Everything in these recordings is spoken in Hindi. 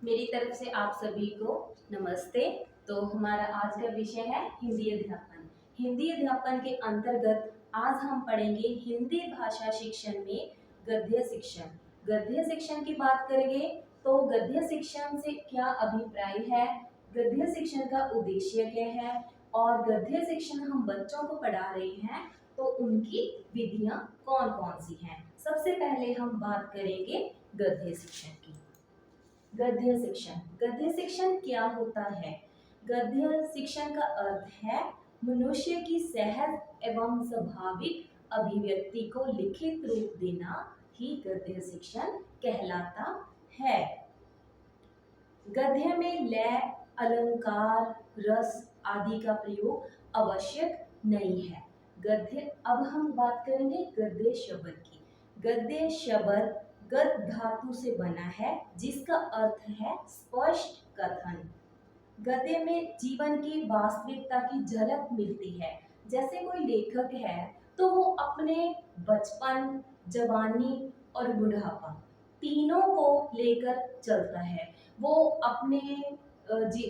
मेरी तरफ से आप सभी को नमस्ते। तो हमारा आज का विषय है हिंदी अध्यापन। हिंदी अध्यापन के अंतर्गत आज हम पढ़ेंगे हिंदी भाषा शिक्षण में गद्य शिक्षण। गद्य शिक्षण की बात करेंगे तो गद्य शिक्षण से क्या अभिप्राय है, गद्य शिक्षण का उद्देश्य क्या है और गद्य शिक्षण हम बच्चों को पढ़ा रहे हैं तो उनकी विधियां कौन कौन सी हैं। सबसे पहले हम बात करेंगे गद्य शिक्षण की। गद्य शिक्षण क्या होता है? गद्य शिक्षण का अर्थ है मनुष्य की सहज एवं स्वाभाविक अभिव्यक्ति को लिखित रूप देना ही गद्य शिक्षण कहलाता है। गद्य में लय, अलंकार, रस आदि का प्रयोग आवश्यक नहीं है। गद्य, अब हम बात करेंगे गद्य शब्द की। गद्य शब्द गद धातु से बना है जिसका अर्थ है स्पष्ट कथन। गद्य में जीवन की वास्तविकता की झलक मिलती है। जैसे कोई लेखक है तो वो अपने बचपन, जवानी और बुढ़ापा तीनों को लेकर चलता है। वो अपने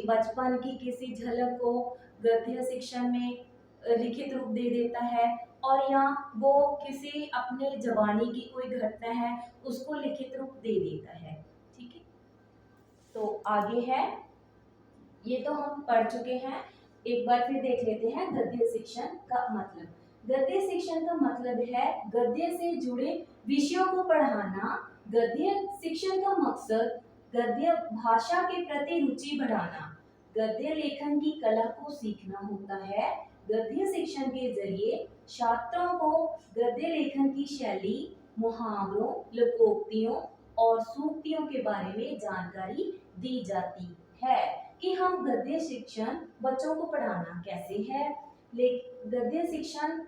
बचपन की किसी झलक को गद्य शिक्षण में लिखित रूप दे देता है और या वो किसी अपने जवानी की कोई घटना है उसको लिखित रूप दे देता है। ठीक है, तो आगे है, ये तो हम पढ़ चुके हैं। एक बार फिर देख लेते हैं गद्य शिक्षण का मतलब। गद्य शिक्षण का मतलब है गद्य से जुड़े विषयों को पढ़ाना। गद्य शिक्षण का मकसद गद्य भाषा के प्रति रुचि बढ़ाना, गद्य लेखन की कला को सीखना होता है। गद्य शिक्षण के जरिए छात्रों को गद्य लेखन की शैली, मुहावरों, लोकोक्तियों और सूक्तियों के बारे में जानकारी दी जाती है कि हम गद्य शिक्षण बच्चों को पढ़ाना कैसे है। गद्य शिक्षण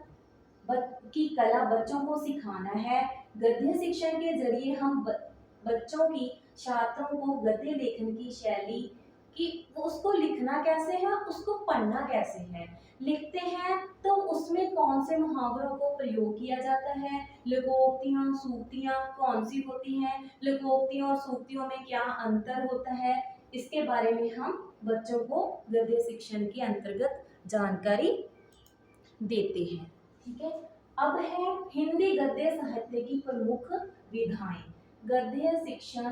की कला बच्चों को सिखाना है। गद्य शिक्षण के जरिए हम बच्चों की, छात्रों को गद्य लेखन की शैली कि उसको लिखना कैसे है, उसको पढ़ना कैसे है। लिखते हैं तो उसमें कौन से मुहावरों को प्रयोग किया जाता है, लोकोक्तियां, सूक्तियां कौन सी होती हैं, लोकोक्तियों और सूक्तियों में क्या अंतर होता है, इसके बारे में हम बच्चों को गद्य शिक्षण के अंतर्गत जानकारी देते हैं। ठीक है, अब है हिंदी गद्य साहित्य की प्रमुख विधाएं। गद्य शिक्षण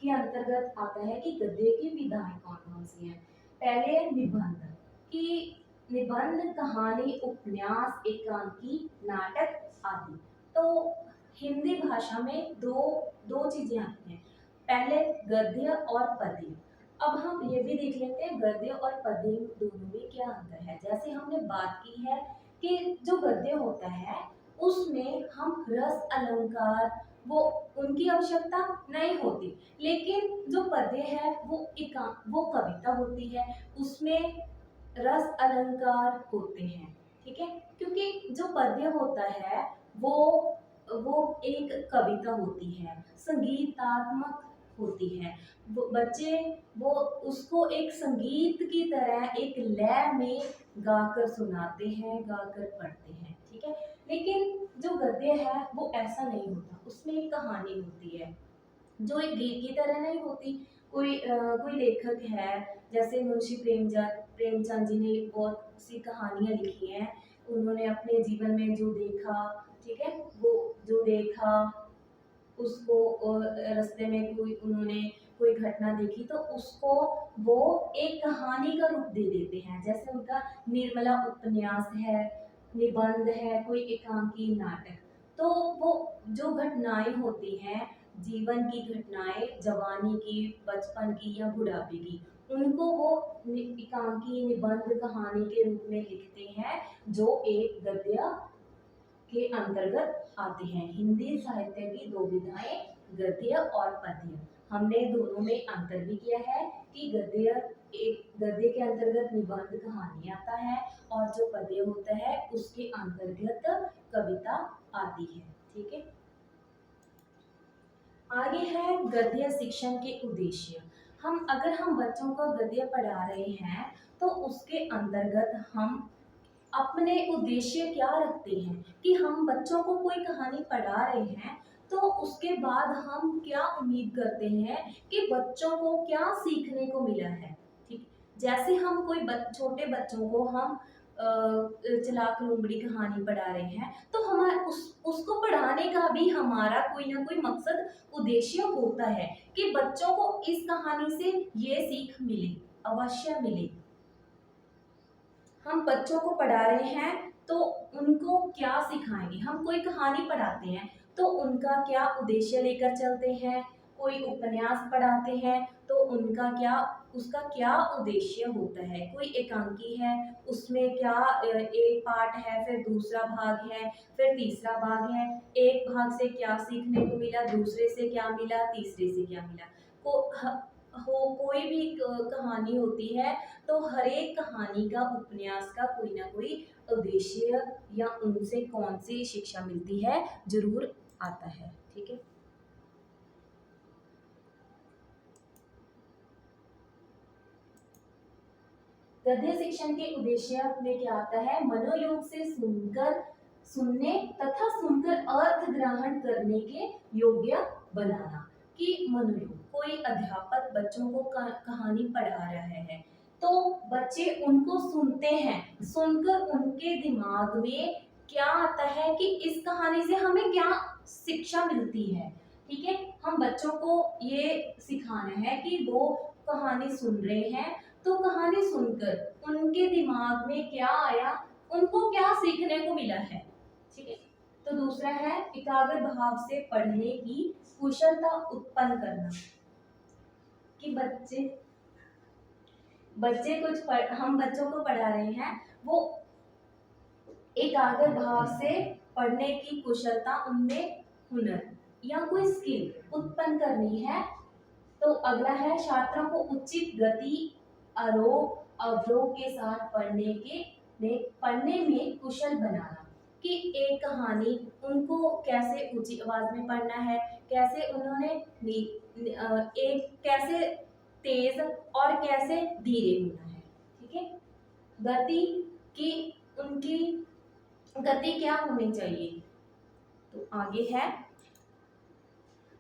के अंतर्गत आता है कि गद्य की विधाएं कौन कौन सी हैं। पहले निबंध की, निबंध कहानी, उपन्यास, एकांकी, नाटक आदि। तो हिंदी भाषा में दो दो चीजें आती हैं, पहले गद्य और पद्य। अब हम ये भी देख लेते हैं गद्य और पद्य दोनों में क्या अंतर है। जैसे हमने बात की है कि जो गद्य होता है उसमें हम रस, अलंकार वो उनकी आवश्यकता नहीं होती, लेकिन जो पद्य है वो कविता होती है, उसमें रस अलंकार होते हैं। ठीक है, क्योंकि जो पद्य होता है वो वो एक कविता होती है, संगीतात्मक होती है। वो बच्चे वो उसको एक संगीत की तरह एक लय में गाकर सुनाते हैं, गाकर पढ़ते हैं। ठीक है, लेकिन जो गद्य है वो ऐसा नहीं होता, उसमें एक कहानी होती है जो एक गीत की तरह नहीं होती। कोई लेखक है, जैसे मुंशी प्रेमचंद जी ने बहुत सी कहानियां लिखी हैं। उन्होंने अपने जीवन में जो देखा, ठीक है, वो जो देखा उसको रास्ते में कोई उन्होंने कोई घटना देखी तो उसको वो एक कहानी का रूप दे देते हैं। जैसे उनका निर्मला उपन्यास है, निबंध है, कोई एकांकी, नाटक। तो वो जो घटनाएं होती हैं, जीवन की घटनाएं, जवानी की, बचपन की या बुढ़ापे की, उनको वो एकांकी, निबंध, कहानी के रूप में लिखते हैं जो एक गद्य के अंतर्गत आते हैं। हिंदी साहित्य की दो विधाएं, गद्य और पद्य। हमने दोनों में अंतर भी किया है कि गद्य के अंतर्गत निबंध, कहानी आता है और जो पद्य होता है उसके अंतर्गत कविता आती है। ठीक है, आगे है गद्य शिक्षण के उद्देश्य। अगर हम बच्चों को गद्य पढ़ा रहे हैं तो उसके अंतर्गत हम अपने उद्देश्य क्या रखते हैं कि हम बच्चों को कोई कहानी पढ़ा रहे हैं तो उसके बाद हम क्या उम्मीद करते हैं कि बच्चों को क्या सीखने को मिला है। ठीक, जैसे हम कोई छोटे बच्चों को हम चालाक लोमड़ी कहानी पढ़ा रहे हैं, तो हमारा उसको पढ़ाने का भी हमारा कोई ना कोई मकसद उद्देश्य होता है कि बच्चों को इस कहानी से ये सीख मिले, अवश्य मिले। हम बच्चों को पढ़ा रहे हैं तो उनको क्या सिखाएंगे। हम कोई कहानी पढ़ाते हैं तो उनका क्या उद्देश्य लेकर चलते हैं। कोई उपन्यास पढ़ाते हैं तो उनका क्या, उसका क्या उद्देश्य होता है। कोई एकांकी है, उसमें क्या एक पार्ट है, फिर दूसरा भाग है, फिर तीसरा भाग है। एक भाग से क्या सीखने को मिला, दूसरे से क्या मिला, तीसरे से क्या मिला। कोई भी कहानी होती है तो हर एक कहानी का, उपन्यास का कोई ना कोई उद्देश्य या उनसे कौन सी शिक्षा मिलती है जरूर आता है। ठीक है, गद्य शिक्षण के उद्देश्य में क्या आता है, मनोयोग से सुनने तथा सुनकर अर्थ ग्रहण करने के योग्य बनाना। कि मनोयोग, कोई अध्यापक बच्चों को कहानी पढ़ा रहा है तो बच्चे उनको सुनते हैं, सुनकर उनके दिमाग में क्या आता है कि इस कहानी से हमें क्या शिक्षा मिलती है। ठीक है, हम बच्चों को ये सिखाना है कि वो कहानी सुन रहे हैं तो कहानी सुनकर उनके दिमाग में क्या आया, उनको क्या सीखने को मिला है। ठीक है, तो दूसरा है एकाग्र भाव से पढ़ने की कुशलता उत्पन्न करना। कि बच्चे बच्चे हम बच्चों को पढ़ा रहे हैं, वो एकाग्र भाव से पढ़ने की कुशलता, उनमें हुनर या कोई स्किल उत्पन्न करनी है। तो अगला है छात्रों को उचित गति, आरोप अवरोह के साथ पढ़ने में कुशल बनाना। कि एक कहानी उनको कैसे ऊंची आवाज में पढ़ना है, कैसे उन्होंने एक कैसे तेज और कैसे धीरे होना है। ठीक है, गति की, उनकी गति क्या होनी चाहिए। तो आगे है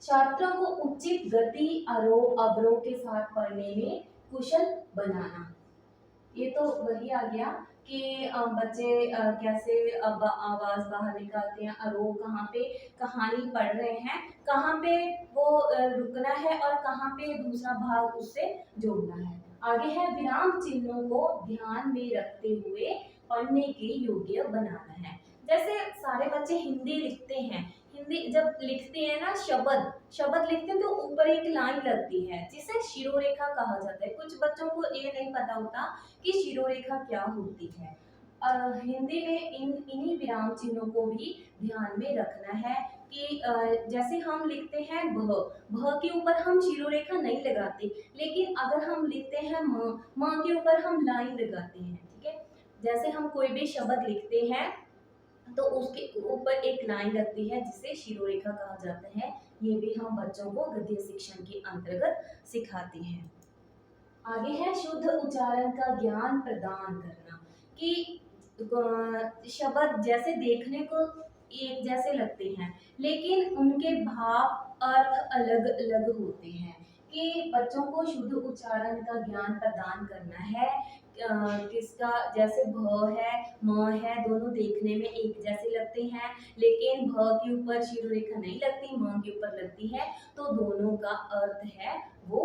छात्रों को उचित गति, आरोह अवरोह के साथ पढ़ने में कुशल बनाना। ये तो वही आ गया कि बच्चे कैसे आवाज बाहर निकालते हैं, आरोह कहाँ पे कहानी पढ़ रहे हैं, कहाँ पे वो रुकना है और कहाँ पे दूसरा भाग उससे जोड़ना है। आगे है विराम चिन्हों को ध्यान में रखते हुए पढ़ने के योग्य बनाना है। जैसे सारे बच्चे हिंदी लिखते हैं, हिंदी जब लिखते हैं ना, शब्द लिखते हैं तो ऊपर एक लाइन लगती है जिसे शिरोरेखा कहा जाता है। कुछ बच्चों को ये नहीं पता होता कि शिरोरेखा क्या होती है। हिंदी में इन्हीं विराम चिन्हों को भी ध्यान में रखना है कि जैसे हम लिखते हैं भ के ऊपर हम शिरोरेखा नहीं लगाते, लेकिन अगर हम लिखते हैं म के ऊपर हम लाइन लगाते हैं। ठीक है, जैसे हम कोई भी शब्द लिखते हैं तो उसके ऊपर एक लाइन लगती है जिसे शिरोरेखा कहा जाता है। ये भी हम बच्चों को गद्य शिक्षण के अंतर्गत सिखाते हैं। आगे है शुद्ध उच्चारण का ज्ञान प्रदान करना। कि शब्द जैसे देखने को एक जैसे लगते हैं, लेकिन उनके भाव अर्थ अलग अलग होते हैं। कि बच्चों को शुद्ध उच्चारण का ज्ञान प्रदान करना है। किसका, जैसे भ है, म है, दोनों देखने में एक जैसे लगते हैं, लेकिन भ के ऊपर शिरोरेखा नहीं लगती, म के ऊपर लगती है, तो दोनों का अर्थ है वो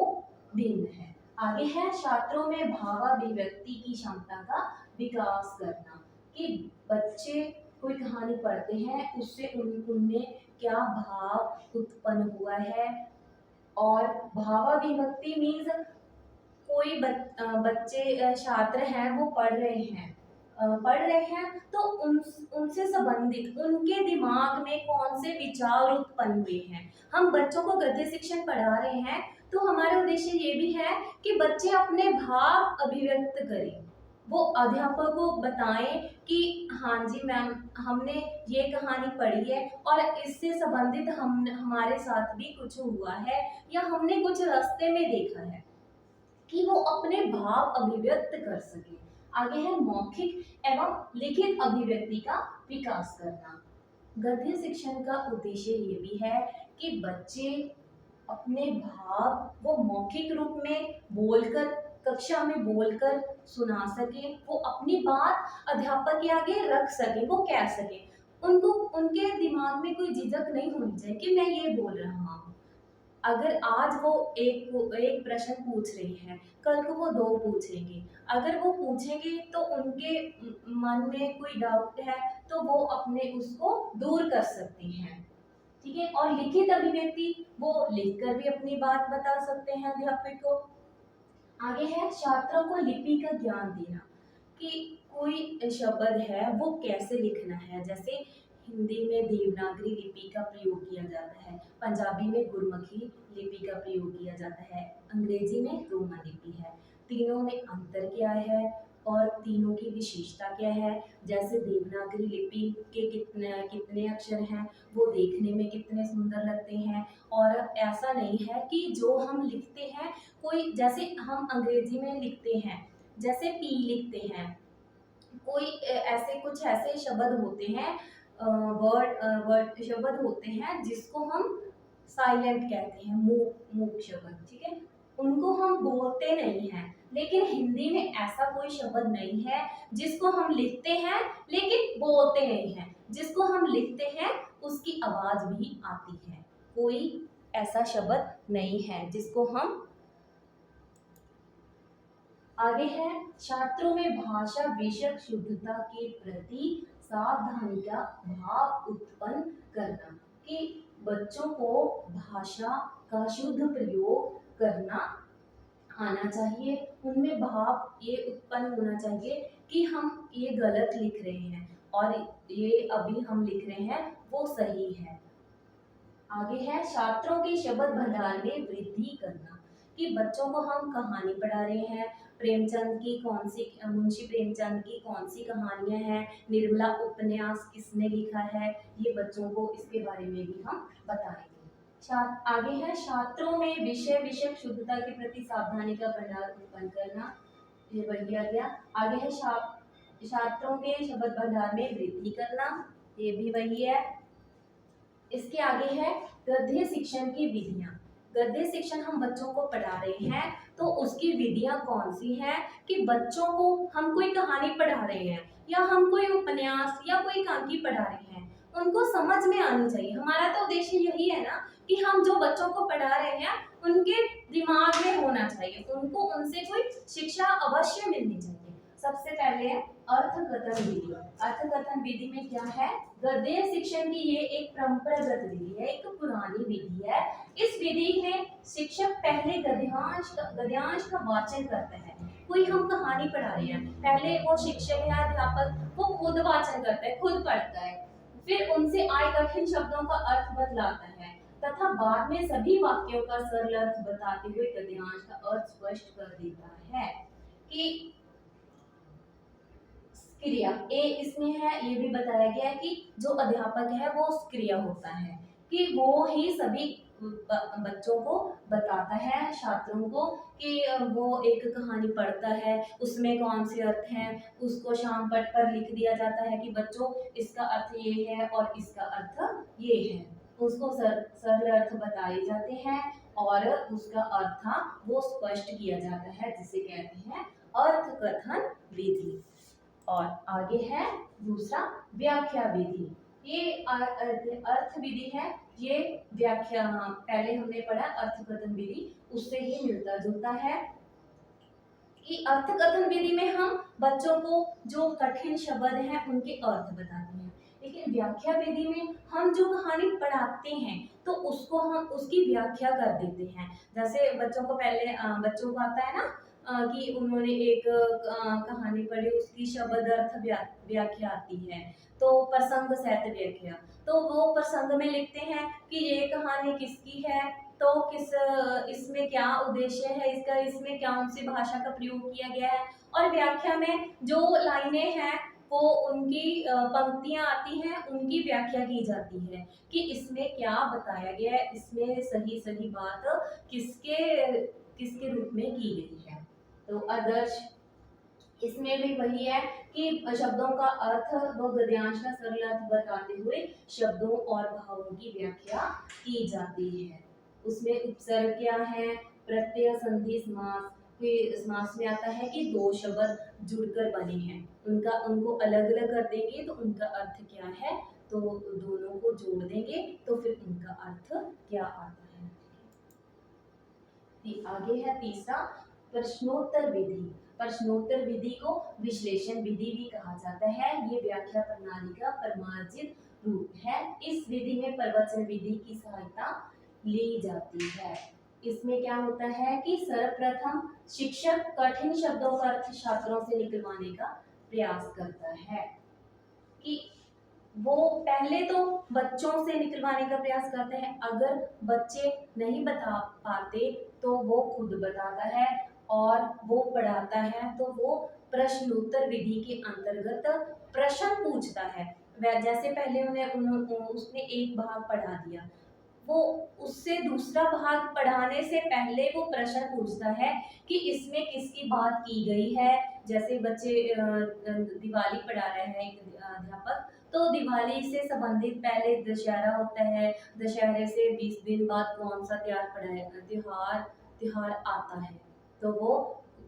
भिन्न है। आगे है छात्रों में भावाभिव्यक्ति की क्षमता का विकास करना। कि बच्चे कोई कहानी पढ़ते हैं, उससे उनमें क्या भाव उत्पन्न हुआ है। और भावाभिव्यक्ति मीन्स कोई बच्चे छात्र हैं, वो पढ़ रहे हैं तो उनसे संबंधित उनके दिमाग में कौन से विचार उत्पन्न हुए हैं। हम बच्चों को गद्य शिक्षण पढ़ा रहे हैं तो हमारा उद्देश्य ये भी है कि बच्चे अपने भाव अभिव्यक्त करें। वो अध्यापक को बताएं कि हाँ जी मैम, हमने ये कहानी पढ़ी है और इससे संबंधित हमारे साथ भी कुछ हुआ है या हमने कुछ रास्ते में देखा है। कि वो अपने भाव अभिव्यक्त कर सके। आगे है मौखिक एवं लिखित अभिव्यक्ति का विकास करना। गद्य शिक्षण का उद्देश्य ये भी है कि बच्चे अपने भाव वो मौखिक रूप में बोलकर, कक्षा में बोलकर सुना सके, वो अपनी बात अध्यापक के आगे रख सके, वो कह सके। उनको उनके दिमाग में कोई झिझक नहीं होनी चाहिए कि मैं ये बोल रहा हूँ। अगर आज वो एक प्रश्न पूछ रही है, कल को वो 2 पूछेंगे। अगर वो पूछेंगे तो उनके मन में कोई डाउट है तो वो अपने उसको दूर कर सकती हैं। ठीक है, और लिखित अभिव्यक्ति वो लिखकर भी अपनी बात बता सकते हैं अध्यापक को। आगे है छात्रों को लिपि का ज्ञान देना, कि कोई शब्द है वो कैसे लिखना है। जैसे हिंदी में देवनागरी लिपि का प्रयोग किया जाता है, पंजाबी में गुरमुखी लिपि का प्रयोग किया जाता है, अंग्रेजी में रोमन लिपि है। तीनों में अंतर क्या है और तीनों की विशेषता क्या है। जैसे देवनागरी लिपि के कितने कितने अक्षर हैं, वो देखने में कितने सुंदर लगते हैं, और ऐसा नहीं है कि जो हम लिखते हैं कोई, जैसे हम अंग्रेजी में लिखते हैं, जैसे पी लिखते हैं, कोई ऐसे कुछ ऐसे शब्द होते हैं, वर्ड शब्द होते हैं जिसको हम साइलेंट कहते हैं, मूक मूक शब्द। ठीक है, उनको हम बोलते नहीं हैं, लेकिन हिंदी में ऐसा कोई शब्द नहीं है जिसको हम लिखते हैं लेकिन बोलते नहीं हैं। जिसको हम लिखते हैं उसकी आवाज भी आती है, कोई ऐसा शब्द नहीं है जिसको हम। आगे है छात्रों में भाषा विषयक शुद्धता के प्रति सावधानी का भाव उत्पन्न करना, कि बच्चों को भाषा का शुद्ध प्रयोग करना आना चाहिए। उनमें भाव ये उत्पन्न होना चाहिए कि हम ये गलत लिख रहे हैं और ये अभी हम लिख रहे हैं वो सही है। आगे है छात्रों के शब्द भंडार में वृद्धि करना, कि बच्चों को हम कहानी पढ़ा रहे हैं, प्रेमचंद की कौन सी, मुंशी प्रेमचंद की कौन सी कहानियां हैं, निर्मला उपन्यास किसने लिखा है, ये बच्चों को इसके बारे में भी हम बताएंगे। आगे है छात्रों में विषय विषयक शुद्धता के प्रति सावधानी का भंडार उत्पन्न करना, ये वही आ गया। आगे है छात्रों के शब्द भंडार में वृद्धि करना, ये भी वही है। इसके आगे है गद्य शिक्षण की विधियां। गद्य शिक्षण हम बच्चों को पढ़ा रहे हैं तो उसकी विधियां कौन सी हैं, कि बच्चों को हम कोई कहानी पढ़ा रहे हैं या हम कोई उपन्यास या कोई कांकी पढ़ा रहे हैं, उनको समझ में आनी चाहिए। हमारा तो उद्देश्य यही है ना कि हम जो बच्चों को पढ़ा रहे हैं उनके दिमाग में होना चाहिए, उनको उनसे कोई शिक्षा अवश्य मिलनी चाहिए। सबसे पहले अर्थकथन विधि। अर्थकथन विधि में क्या है, गद्य शिक्षण की ये एक परंपरागत विधि है, एक पुरानी विधि है। इस विधि में शिक्षक पहले गद्यांश का वाचन करता है। कोई हम कहानी पढ़ा रहे हैं, पहले वो शिक्षक या अध्यापक वो खुद वाचन करता है, खुद पढ़ता है, फिर उनसे आए कठिन शब्दों का अर्थ बतलाता है तथा बाद में सभी वाक्यों का सरल अर्थ बताते हुए गद्यांश का अर्थ स्पष्ट कर देता है। कि क्रिया ए इसमें है, ये भी बताया गया है कि जो अध्यापक है वो क्रिया होता है, कि वो ही सभी बच्चों को बताता है, छात्रों को, कि वो एक कहानी पढ़ता है, उसमें कौन से अर्थ हैं, उसको शाम पट पर लिख दिया जाता है कि बच्चों इसका अर्थ ये है और इसका अर्थ ये है। उसको सरल अर्थ बताए जाते हैं और उसका अर्थ वो स्पष्ट किया जाता है, जिसे कहते हैं अर्थकथन विधि। और आगे है दूसरा व्याख्या विधि। ये अर्थ विधि है, ये व्याख्या, पहले हमने पढ़ा अर्थकथन विधि, उससे ही मिलता जुलता है। कि अर्थकथन विधि में हम बच्चों को जो कठिन शब्द हैं उनके अर्थ बताते हैं, लेकिन व्याख्या विधि में हम जो कहानी पढ़ाते हैं तो उसको हम उसकी व्याख्या कर देते हैं। जैसे बच्चों को पहले बच्चों को आता है ना कि उन्होंने एक कहानी पढ़ी, उसकी शब्द अर्थ व्याख्या आती है, तो प्रसंग सहित व्याख्या, तो वो प्रसंग में लिखते हैं कि ये कहानी किसकी है, तो किस इसमें क्या उद्देश्य है इसका, इसमें कौन सी भाषा का प्रयोग किया गया है। और व्याख्या में जो लाइनें हैं वो उनकी पंक्तियां आती हैं, उनकी व्याख्या की जाती है कि इसमें क्या बताया गया है, इसमें सही सही बात किसके किसके रूप में की गई है। तो आदर्श इसमें भी वही है कि शब्दों का अर्थ व गद्यांश का सरल अर्थ बताते हुए शब्दों और भावों की व्याख्या की जाती है। उसमें उपसर्ग क्या है, प्रत्यय, संधि, समास। फिर समास में आता है कि दो शब्द जुड़कर बने हैं, उनका उनको अलग अलग कर देंगे तो उनका अर्थ क्या है, तो दोनों को जोड़ देंगे तो फिर उनका अर्थ क्या आता है। आगे है तीसरा, प्रश्नोत्तर विधि। प्रश्नोत्तर विधि को विश्लेषण विधि भी कहा जाता है। ये व्याख्या प्रणाली का प्रमाणित रूप है। इस विधि में प्रवचन विधि की सहायता ली जाती है। इसमें क्या होता है कि सर्वप्रथम शिक्षक कठिन शब्दों का अर्थ छात्रों से निकलवाने का प्रयास करता है कि वो पहले तो बच्चों से निकलवाने का प्रयास करते हैं, अगर बच्चे नहीं बता पाते तो वो खुद बताता है और वो पढ़ाता है। तो वो प्रश्नोत्तर विधि के अंतर्गत प्रश्न पूछता है। वह जैसे पहले उसने एक भाग पढ़ा दिया, वो उससे दूसरा भाग पढ़ाने से पहले वो प्रश्न पूछता है कि इसमें किसकी बात की गई है। जैसे बच्चे दिवाली पढ़ा रहे हैं एक अध्यापक, तो दिवाली से संबंधित पहले दशहरा होता है, दशहरे से 20 दिन बाद कौन सा त्योहार त्योहार आता है, तो वो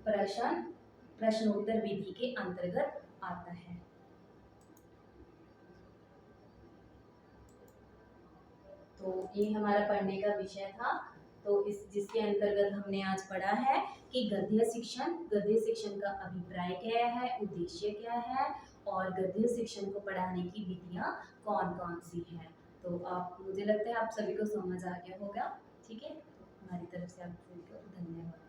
प्रश्नोत्तर विधि के अंतर्गत आता है। तो ये हमारा पढ़ने का विषय था। तो इस जिसके अंतर्गत हमने आज पढ़ा है कि गद्य शिक्षण का अभिप्राय क्या है, उद्देश्य क्या है और गद्य शिक्षण को पढ़ाने की विधियां कौन कौन सी हैं। तो आप मुझे लगता है आप सभी को समझ आ गया होगा। ठीक है, तो हमारी तरफ से आप सभी को धन्यवाद।